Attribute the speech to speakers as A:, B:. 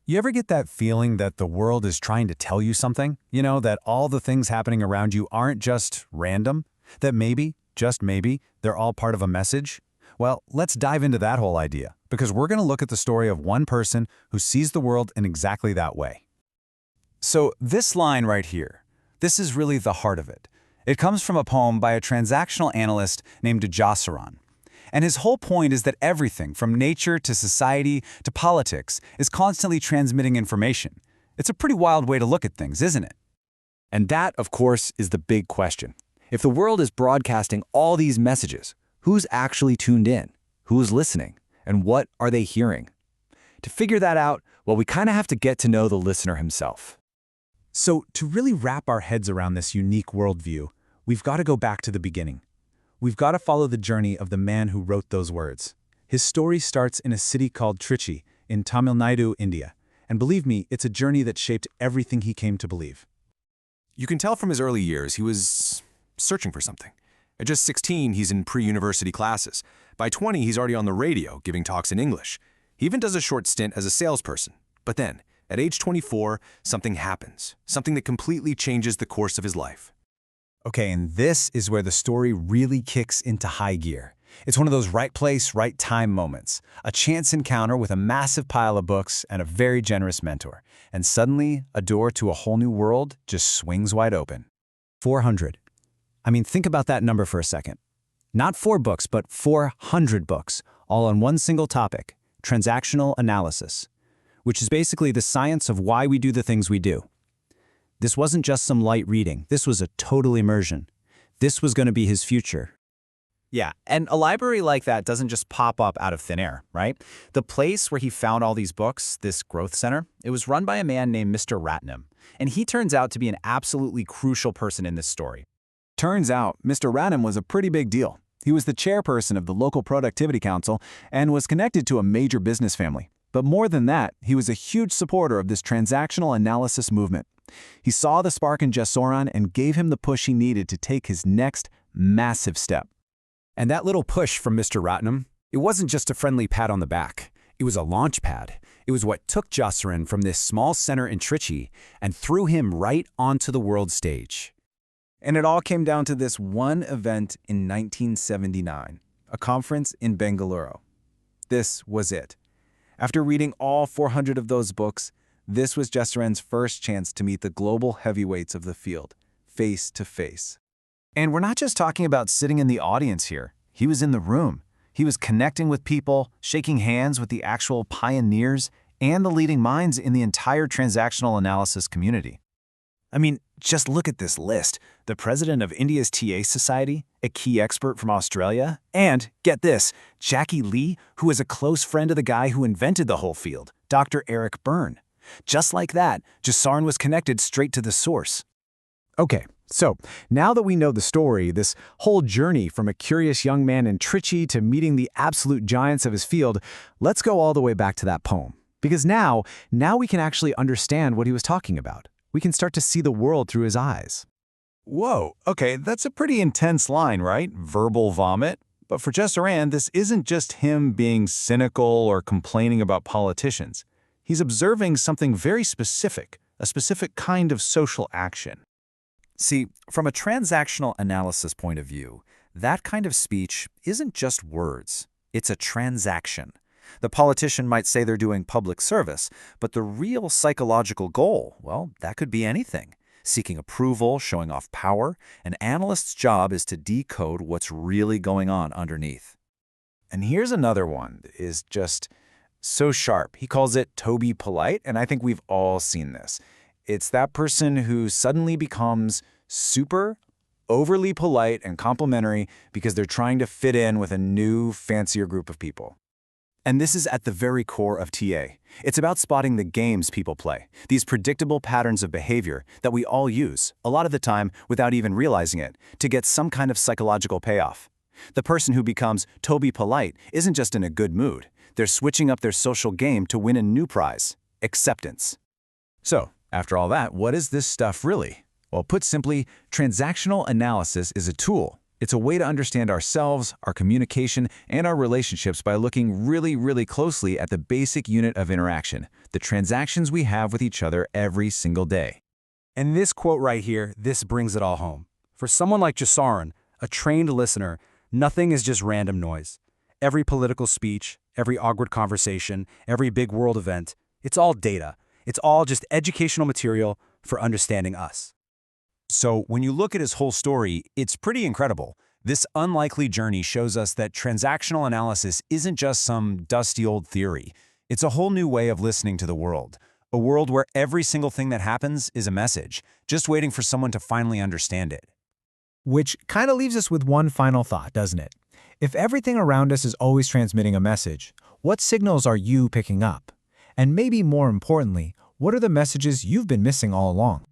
A: You ever get that feeling that the world is trying to tell you something? That all the things happening around you aren't just random? That maybe, just maybe, they're all part of a message? Well, let's dive into that whole idea, because we're going to look at the story of one person who sees the world in exactly that way. So this line right here, this is really the heart of it. It comes from a poem by a transactional analyst named Jayasehkkaran. And his whole point is that everything, from nature to society to politics, is constantly transmitting information. It's a pretty wild way to look at things, isn't it? And that, of course, is the big question. If the world is broadcasting all these messages, who's actually tuned in? Who's listening? And what are they hearing? To figure that out, well, we kind of have to get to know the listener himself. So, to really wrap our heads around this unique worldview, we've got to go back to the beginning. We've got to follow the journey of the man who wrote those words. His story starts in a city called Trichy in Tamil Nadu, India. And believe me, it's a journey that shaped everything he came to believe.
B: You can tell from his early years he was searching for something. At just 16, he's in pre-university classes. By 20, he's already on the radio, giving talks in English. He even does a short stint as a salesperson. But then, at age 24, something happens. Something that completely changes the course of his life.
A: Okay, and this is where the story really kicks into high gear. It's one of those right place, right time moments. A chance encounter with a massive pile of books and a very generous mentor. And suddenly, a door to a whole new world just swings wide open. 400. I mean, think about that number for a second. Not 4 books, but 400 books, all on one single topic, transactional analysis, which is basically the science of why we do the things we do. This wasn't just some light reading. This was a total immersion. This was going to be his future.
C: Yeah, and a library like that doesn't just pop up out of thin air, right? The place where he found all these books, this growth center, it was run by a man named Mr. Ratnam, and he turns out to be an absolutely crucial person in this story.
A: Turns out, Mr. Ratnam was a pretty big deal. He was the chairperson of the local productivity council and was connected to a major business family. But more than that, he was a huge supporter of this transactional analysis movement. He saw the spark in Jayasehkkaran and gave him the push he needed to take his next massive step. And that little push from Mr. Ratnam, it wasn't just a friendly pat on the back. It was a launch pad. It was what took Jayasehkkaran from this small center in Trichy and threw him right onto the world stage. And it all came down to this one event in 1979, a conference in Bengaluru. This was it. After reading all 400 of those books, this was Jayasehkkaran's first chance to meet the global heavyweights of the field, face to face. And we're not just talking about sitting in the audience here. He was in the room. He was connecting with people, shaking hands with the actual pioneers and the leading minds in the entire transactional analysis community. I mean, just look at this list. The president of India's TA Society, a key expert from Australia, and, get this, Jackie Lee, who is a close friend of the guy who invented the whole field, Dr. Eric Byrne. Just like that, Jayasehkkaran was connected straight to the source. Okay, so now that we know the story, this whole journey from a curious young man in Trichy to meeting the absolute giants of his field, let's go all the way back to that poem. Because now we can actually understand what he was talking about. We can start to see the world through his eyes. Whoa, okay, that's a pretty intense line, right? Verbal vomit. But for Jayasehkkaran, this isn't just him being cynical or complaining about politicians. He's observing something very specific, a specific kind of social action.
C: See, from a transactional analysis point of view, that kind of speech isn't just words. It's a transaction. The politician might say they're doing public service, but the real psychological goal, well, that could be anything. Seeking approval, showing off power. An analyst's job is to decode what's really going on underneath.
A: And here's another one that is just so sharp. He calls it to be polite, and I think we've all seen this. It's that person who suddenly becomes super overly polite and complimentary because they're trying to fit in with a new, fancier group of people. And this is at the very core of TA. It's about spotting the games people play, these predictable patterns of behavior that we all use, a lot of the time without even realizing it, to get some kind of psychological payoff. The person who becomes to be polite isn't just in a good mood. They're switching up their social game to win a new prize, acceptance. So, after all that, what is this stuff really? Well, put simply, transactional analysis is a tool. It's a way to understand ourselves, our communication, and our relationships by looking really, really closely at the basic unit of interaction, the transactions we have with each other every single day.
D: And this quote right here, this brings it all home. For someone like Jayasehkkaran, a trained listener, nothing is just random noise. Every political speech, every awkward conversation, every big world event, it's all data. It's all just educational material for understanding us.
C: So when you look at his whole story, it's pretty incredible. This unlikely journey shows us that transactional analysis isn't just some dusty old theory. It's a whole new way of listening to the world. A world where every single thing that happens is a message, just waiting for someone to finally understand it.
E: Which kind of leaves us with one final thought, doesn't it? If everything around us is always transmitting a message, what signals are you picking up? And maybe more importantly, what are the messages you've been missing all along?